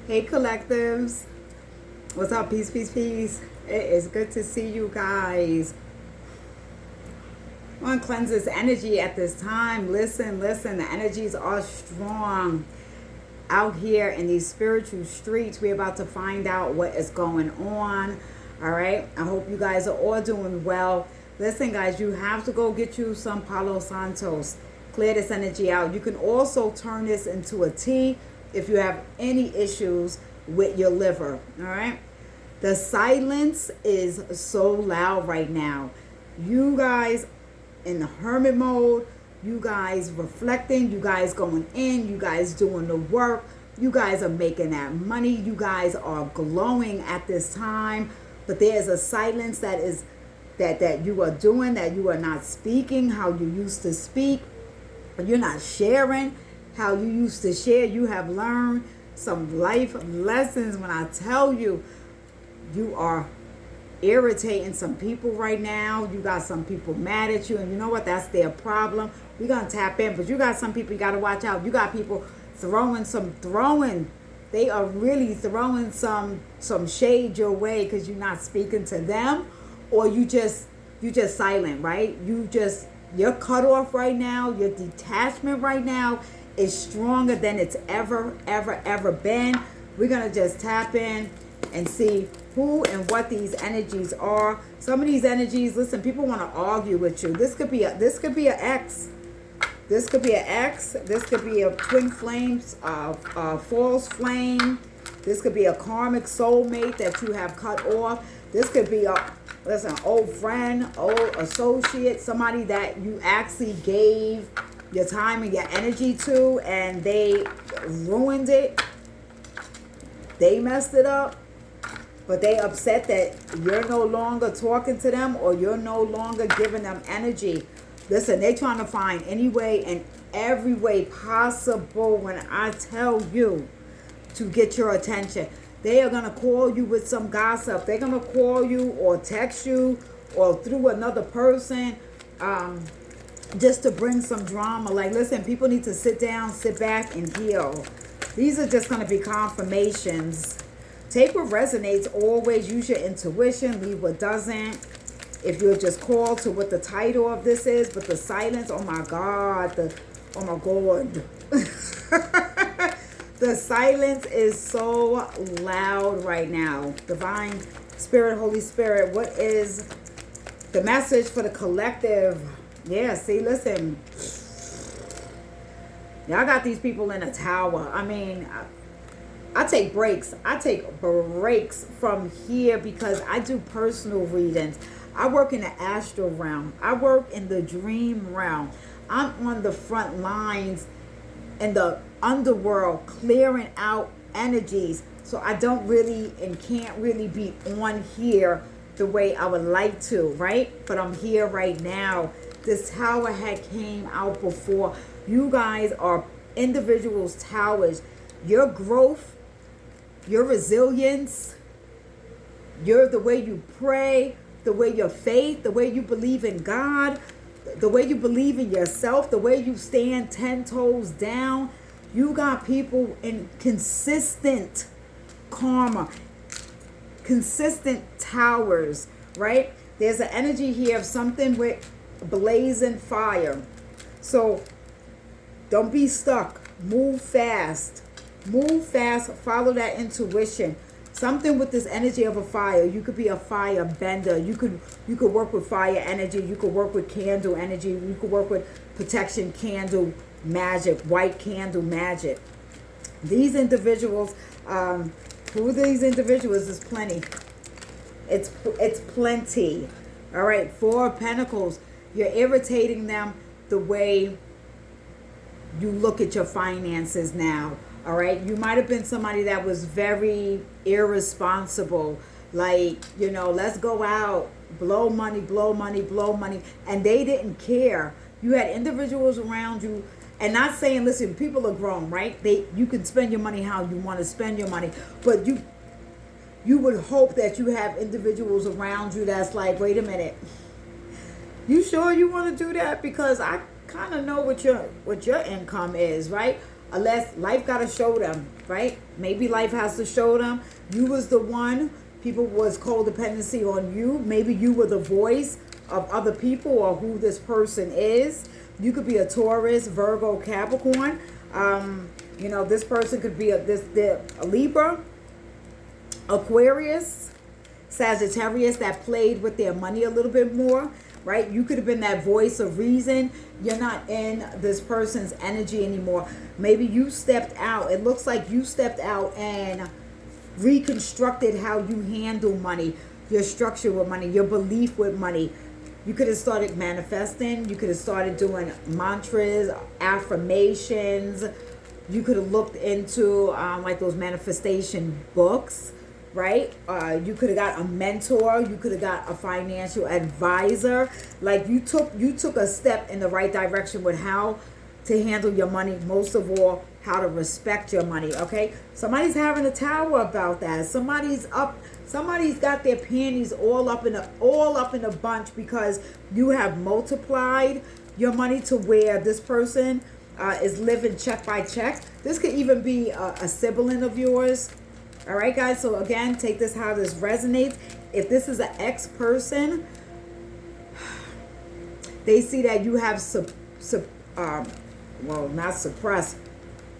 Hey collectives, what's up? Peace, peace, peace. It is good to see you guys. I want to cleanse this energy at this time. Listen, the energies are strong out here in these spiritual streets. We're about to find out what is going on. All right, I hope you guys are all doing well. Listen, guys, you have to go get you some Palo Santos. Clear this energy out. You can also turn this into a tea if you have any issues with your liver. All right, the silence is so loud right now. You guys in the hermit mode, you guys reflecting, you guys going in, you guys doing the work, you guys are making that money, you guys are glowing at this time. But there's a silence that is that you are doing, that you are not speaking how you used to speak. You're not sharing how you used to share. You have learned some life lessons. When I tell you, you are irritating some people right now. You got some people mad at you, and you know what? That's their problem. We're gonna tap in, but you got some people you gotta watch out. You got people throwing. They are really throwing some shade your way because you're not speaking to them, or you just silent, right? You're cut off right now. Your detachment right now is stronger than it's ever been. We're gonna just tap in and see who and what these energies are. Some of these energies, listen, people want to argue with you. This could be an ex. This could be an ex. This could be a twin flames, false flame. This could be a karmic soulmate that you have cut off. This could be an old friend, old associate, somebody that you actually gave your time and your energy to, and they ruined it. They messed it up, but they upset that you're no longer talking to them, or you're no longer giving them energy. Listen, they trying to find any way and every way possible, when I tell you, to get your attention. They are going to call you with some gossip. They're going to call you or text you or through another person, just to bring some drama. Like, listen, people need to sit down, sit back, and heal. These are just going to be confirmations. Take what resonates. Always use your intuition. Leave what doesn't. If you're just called to what the title of this is, but the silence, oh my God. Oh my God. The silence is so loud right now. Divine Spirit, Holy Spirit, what is the message for the collective? Yeah, see, listen. Y'all got these people in a tower. I mean, I take breaks. I take breaks from here because I do personal readings. I work in the astral realm. I work in the dream realm. I'm on the front lines in the underworld, clearing out energies. So I don't really and can't really be on here the way I would like to, right? But I'm here right now. This tower had came out before. You guys are individuals, towers. Your growth, your resilience, the way you pray, the way your faith, the way you believe in God, the way you believe in yourself, the way you stand 10 toes down. You got people in consistent karma, consistent towers, right? There's an energy here of something with blazing fire. So don't be stuck. Move fast. Move fast. Follow that intuition. Something with this energy of a fire. You could be a fire bender. You could work with fire energy. You could work with candle energy. You could work with protection candle magic, white candle magic. These individuals, who these individuals is plenty. It's plenty. All right, Four of Pentacles. You're irritating them the way you look at your finances now. All right, you might have been somebody that was very irresponsible, like, let's go out, blow money, and they didn't care. You had individuals around you, and not saying, listen, people are grown, right? You can spend your money how you want to spend your money, but you would hope that you have individuals around you that's like, wait a minute, you sure you want to do that? Because I kind of know what your income is, right? unless life got to show them, right? Maybe life has to show them. You was the one, people was codependency on you. Maybe you were the voice of other people or who this person is. You could be a Taurus, Virgo, Capricorn. This person could be a Libra, Aquarius, Sagittarius that played with their money a little bit more, right? You could have been that voice of reason. You're not in this person's energy anymore. Maybe you stepped out. It looks like you stepped out and reconstructed how you handle money, your structure with money, your belief with money. You could have started manifesting. You could have started doing mantras, affirmations. You could have looked into like those manifestation books, right? You could have got a mentor. You could have got a financial advisor. Like you took a step in the right direction with how to handle your money. Most of all, how to respect your money. Okay, somebody's having a tower about that. Somebody's got their panties all up in a bunch because you have multiplied your money to where this person is living check by check. This could even be a sibling of yours. All right, guys. So again, take this how this resonates. If this is an ex person, they see that you have not suppressed.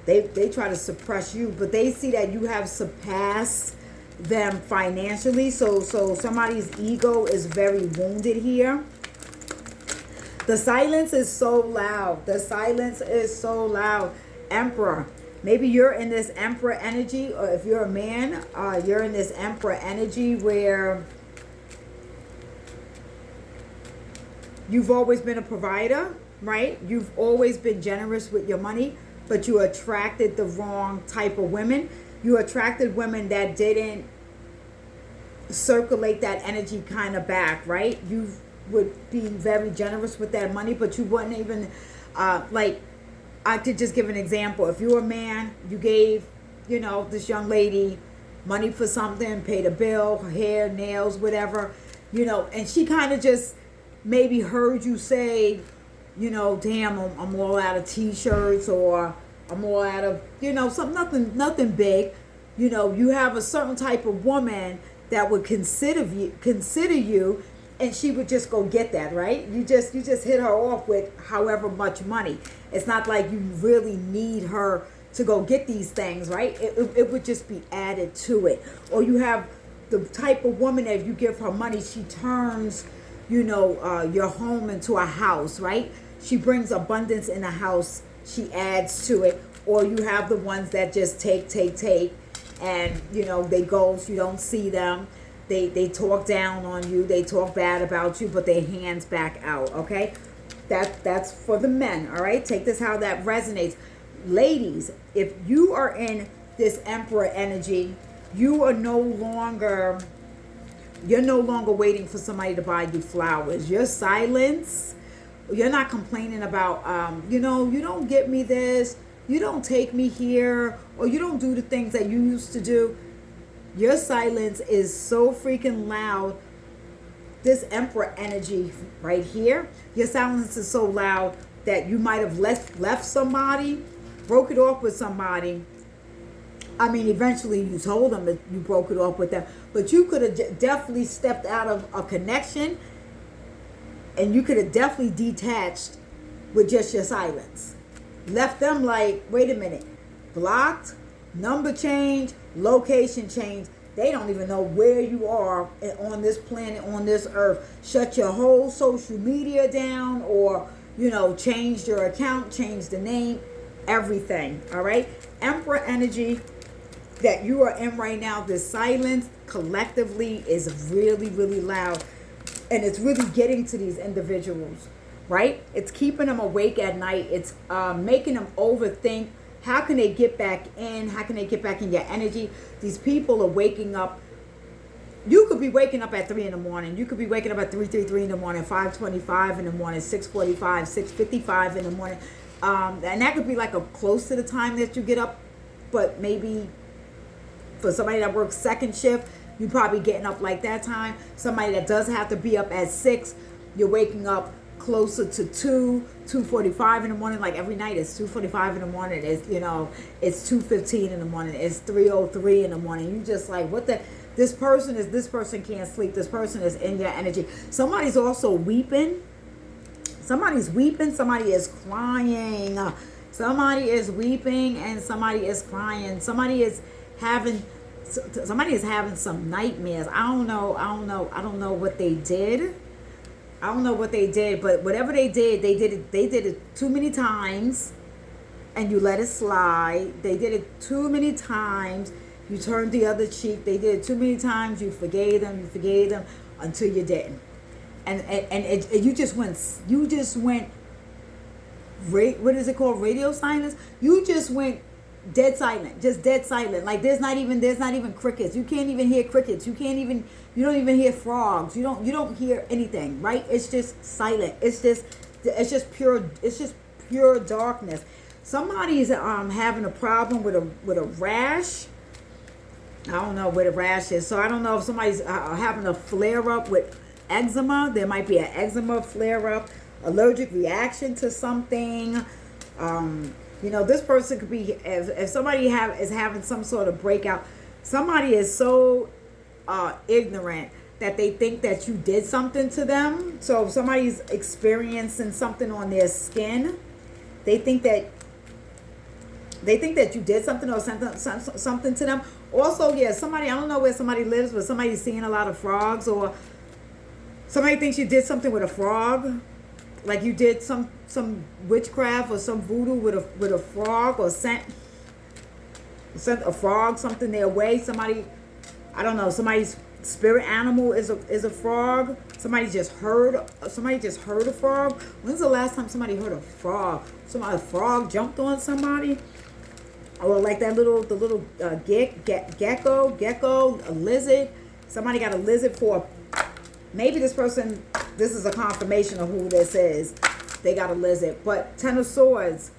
They try to suppress you, but they see that you have surpassed them financially. So somebody's ego is very wounded here. The silence is so loud. The silence is so loud. Emperor. Maybe you're in this Emperor energy, or if you're a man, you're in this Emperor energy where you've always been a provider, right? You've always been generous with your money, but you attracted the wrong type of women. You attracted women that didn't circulate that energy kind of back, right? You would be very generous with that money, but you wouldn't even, I could just give an example. If you're a man, you gave, this young lady money for something, paid a bill, her hair, nails, whatever, and she kind of just maybe heard you say, damn, I'm all out of t-shirts, or I'm all out of, nothing big. You have a certain type of woman that would consider you, and she would just go get that, right? You just hit her off with however much money. It's not like you really need her to go get these things, right? It would just be added to it. Or you have the type of woman that if you give her money, she turns, your home into a house, right? She brings abundance in the house. She adds to it. Or you have the ones that just take, and they ghost. You don't see them. They talk down on you. They talk bad about you, but their hands back out. Okay, that's for the men. All right, take this how that resonates, ladies. If you are in this Emperor energy, you're no longer waiting for somebody to buy you flowers. Your silence. You're not complaining about, you don't get me this, you don't take me here, or you don't do the things that you used to do. Your silence is so freaking loud. This Emperor energy right here, your silence is so loud that you might have left somebody, broke it off with somebody. I mean, eventually you told them that you broke it off with them, but you could have definitely stepped out of a connection. And you could have definitely detached with just your silence. Left them like, wait a minute, blocked, number change, location change. They don't even know where you are on this planet, on this earth. Shut your whole social media down, or, change your account, change the name, everything. All right. Emperor energy that you are in right now, this silence collectively is really, really loud. And it's really getting to these individuals, right? It's keeping them awake at night. It's making them overthink. How can they get back in? How can they get back in your energy? These people are waking up. You could be waking up at 3 in the morning. You could be waking up at 3:33 in the morning, 5:25 in the morning, 6:45, 6:55 in the morning. And that could be like a close to the time that you get up. But maybe for somebody that works second shift, you're probably getting up like that time. Somebody that does have to be up at 6, you're waking up closer to 2:45 in the morning. Like every night it's 2:45 in the morning. It's, you know, it's 2:15 in the morning. It's 3:03 in the morning. You just like, what the, this person can't sleep. This person is in your energy. Somebody's also weeping. Somebody's weeping. Somebody is crying. Somebody is weeping and somebody is crying. Somebody is having some nightmares. I don't know what they did. I don't know what they did, but whatever they did it too many times and you let it slide. They did it too many times. You turned the other cheek. They did it too many times. You forgave them until you didn't. And you just went, what is it called? Radio silence? You just went dead silent, just dead silent. Like there's not even crickets. You can't even hear crickets. You don't even hear frogs. You don't hear anything, right? It's just silent. It's just pure darkness. Somebody's having a problem with a rash. I don't know where the rash is. So I don't know if somebody's having a flare up with eczema. There might be an eczema flare up, allergic reaction to something. You know, this person could be, if somebody is having some sort of breakout, somebody is so ignorant that they think that you did something to them. So if somebody's experiencing something on their skin, they think that you did something or something to them. Also, yeah, somebody, I don't know where somebody lives, but somebody's seeing a lot of frogs, or somebody thinks you did something with a frog. Like you did some witchcraft or some voodoo with a frog, or sent a frog something their way. Somebody, I don't know, somebody's spirit animal is a frog. Somebody just heard a frog. When's the last time somebody heard a frog? A frog jumped on somebody, or like the little gecko, a lizard. Somebody got a lizard for. Maybe this person, this is a confirmation of who this is. They got a lizard. But 10 of Swords.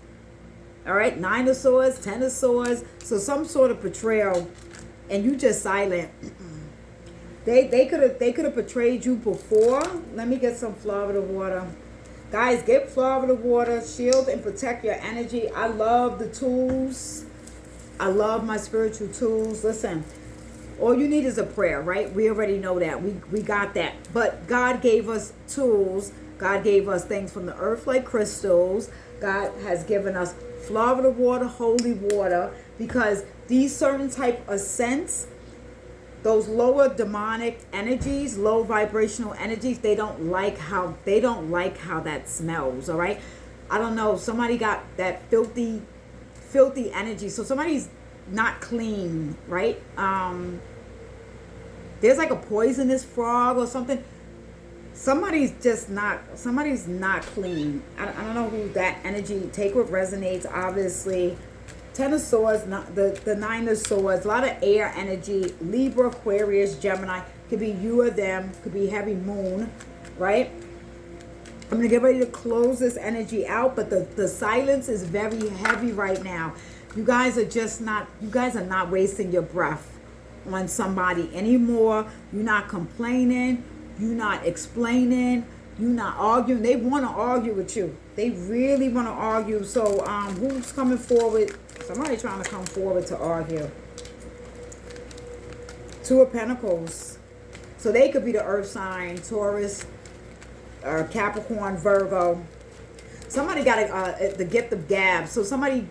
All right? 9 of Swords, 10 of Swords. So some sort of betrayal. And you just silent. They could have betrayed you before. Let me get some Florida water. Guys, get Florida water. Shield and protect your energy. I love the tools. I love my spiritual tools. Listen. All you need is a prayer, right? We already know that. We got that. But God gave us tools. God gave us things from the earth like crystals. God has given us Florida water, holy water, because these certain type of scents, those lower demonic energies, low vibrational energies, they don't like how that smells, all right? I don't know. Somebody got that filthy energy. So somebody's not clean, right? There's like a poisonous frog or something. Somebody's not clean. I don't know who that energy. Take what resonates, obviously. 10 of Swords, the 9 of Swords, a lot of air energy. Libra, Aquarius, Gemini. Could be you or them. Could be heavy moon, right? I'm going to get ready to close this energy out, but the silence is very heavy right now. You guys are not wasting your breath on somebody anymore. You're not complaining. You're not explaining. You're not arguing. They want to argue with you. They really want to argue. So who's coming forward? Somebody trying to come forward to argue. 2 of Pentacles. So they could be the earth sign, Taurus, or Capricorn, Virgo. Somebody got the gift of gab. So somebody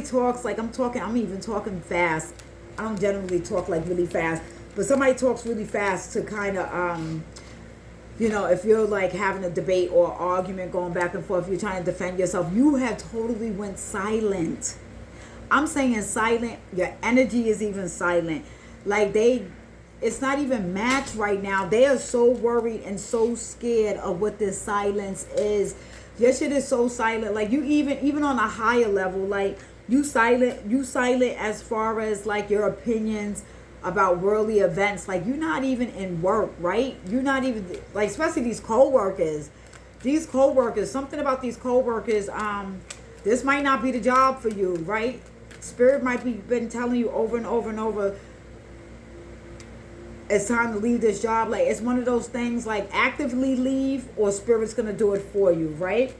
talks like I'm talking. I'm even talking fast. I don't generally talk like really fast, but somebody talks really fast to kind of, if you're like having a debate or argument going back and forth, you're trying to defend yourself. You have totally went silent. I'm saying silent. Your energy is even silent. Like it's not even matched right now. They are so worried and so scared of what this silence is. Your shit is so silent. Like you even on a higher level, like you silent as far as like your opinions about worldly events. Like you're not even in work, right? You're not even like, especially these co-workers. Something about these co-workers, this might not be the job for you, right? Spirit might be been telling you over and over and over. it's time to leave this job. Like, it's one of those things, like, actively leave or spirit's going to do it for you, right?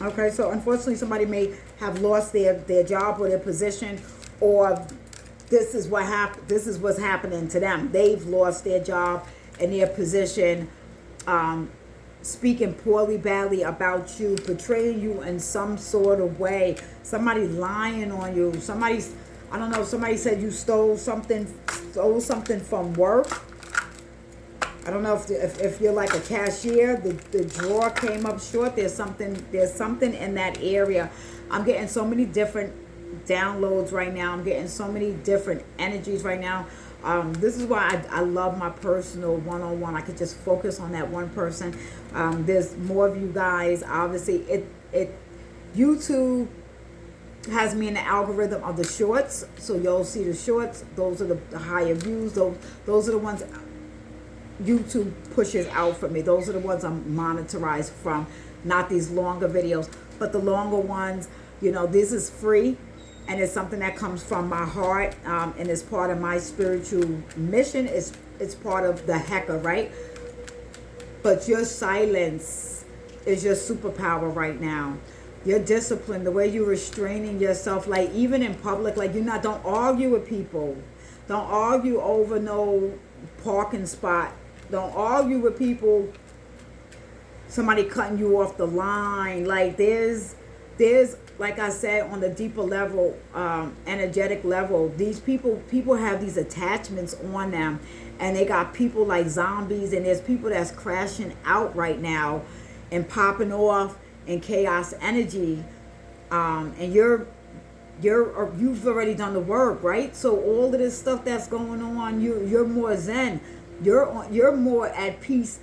Okay, so unfortunately somebody may have lost their job or their position, or this is what happened. This is what's happening to them. They've lost their job and their position, speaking poorly, badly about you, betraying you in some sort of way. Somebody lying on you. Somebody's, I don't know, somebody said you stole something from work. I don't know if you're like a cashier, the drawer came up short. There's something in that area. I'm getting so many different downloads right now. I'm getting so many different energies right now. This is why I love my personal one-on-one. I could just focus on that one person. There's more of you guys. Obviously, YouTube has me in the algorithm of the shorts, so you'll see the shorts. Those are the higher views. Those are the ones YouTube pushes out for me. Those are the ones I'm monetized from, not these longer videos. But the longer ones, this is free, and it's something that comes from my heart, and it's part of my spiritual mission. It's part of the Hecker, right? But your silence is your superpower right now. Your discipline, the way you're restraining yourself, like even in public, like don't argue with people. Don't argue over no parking spot. Don't argue with people, somebody cutting you off the line. Like there's like I said, on the deeper level, energetic level, these people have these attachments on them, and they got people like zombies, and there's people that's crashing out right now and popping off in chaos energy, and you've already done the work, right? So all of this stuff that's going on, you're more zen, you're more at peace,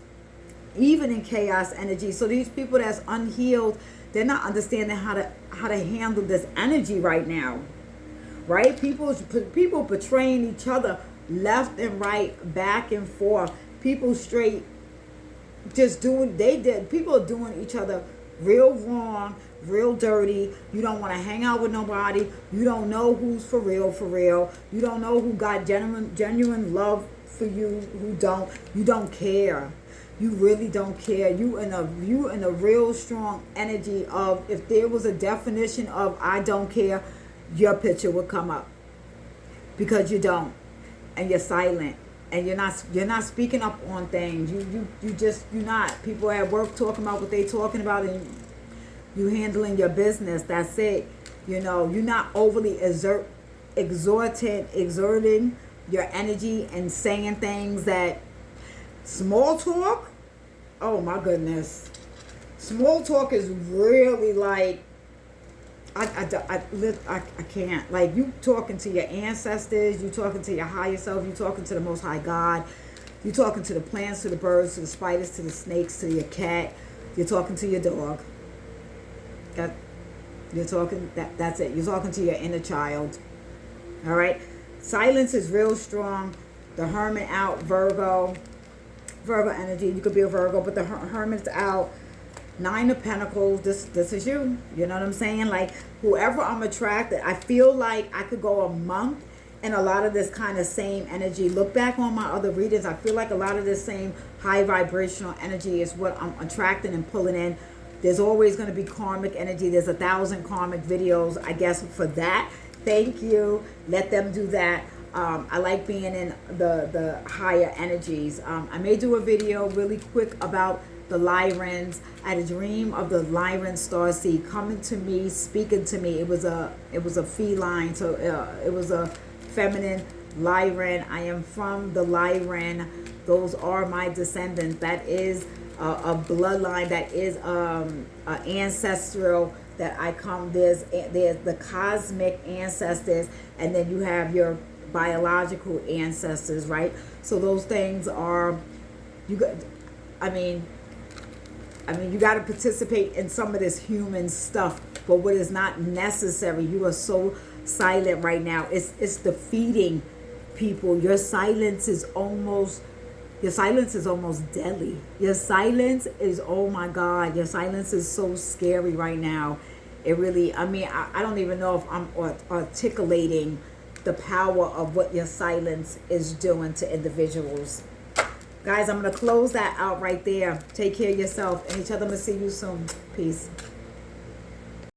even in chaos energy. So these people that's unhealed, they're not understanding how to handle this energy right now, right? People betraying each other left and right, back and forth. People straight just people are doing each other real wrong, real dirty. You don't want to hang out with nobody. You don't know who's for real. You don't know who got genuine love for you, who don't. You don't care. You really don't care. You in a real strong energy of, if there was a definition of I don't care, your picture would come up, because you don't, and you're silent, and you're not speaking up on things. You're not. People at work talking about what they talking about, and you handling your business. That's it. You're not overly exerting your energy and saying things that small talk. Oh my goodness, small talk is really like I can't. Like, you talking to your ancestors, you talking to your higher self, you talking to the Most High God, you talking to the plants, to the birds, to the spiders, to the snakes, to your cat, you're talking to your dog. That's it. You're talking to your inner child. All right. Silence is real strong. The Hermit out, Virgo energy. You could be a Virgo, but the Hermit's out. 9 of Pentacles. This is you. You know what I'm saying? Like, whoever I'm attracted, I feel like I could go a month and a lot of this kind of same energy. Look back on my other readings. I feel like a lot of this same high vibrational energy is what I'm attracting and pulling in. There's always going to be karmic energy. There's 1,000 karmic videos, I guess, for that. Thank you. Let them do that. I like being in the higher energies. I may do a video really quick about the Lyrans. I had a dream of the Lyran starseed coming to me, speaking to me. It was a feline, so it was a feminine Lyran. I am from the Lyran. Those are my descendants. That is a bloodline. That is ancestral. That I come. There's the cosmic ancestors, and then you have your biological ancestors, right? So those things are, you got to participate in some of this human stuff, but what is not necessary. You are so silent right now. It's defeating people. Your silence is almost deadly. Your silence is, oh my God, your silence is so scary right now. It really, I don't even know if I'm articulating the power of what your silence is doing to individuals. Guys, I'm going to close that out right there. Take care of yourself and each other. I'm going to see you soon. Peace.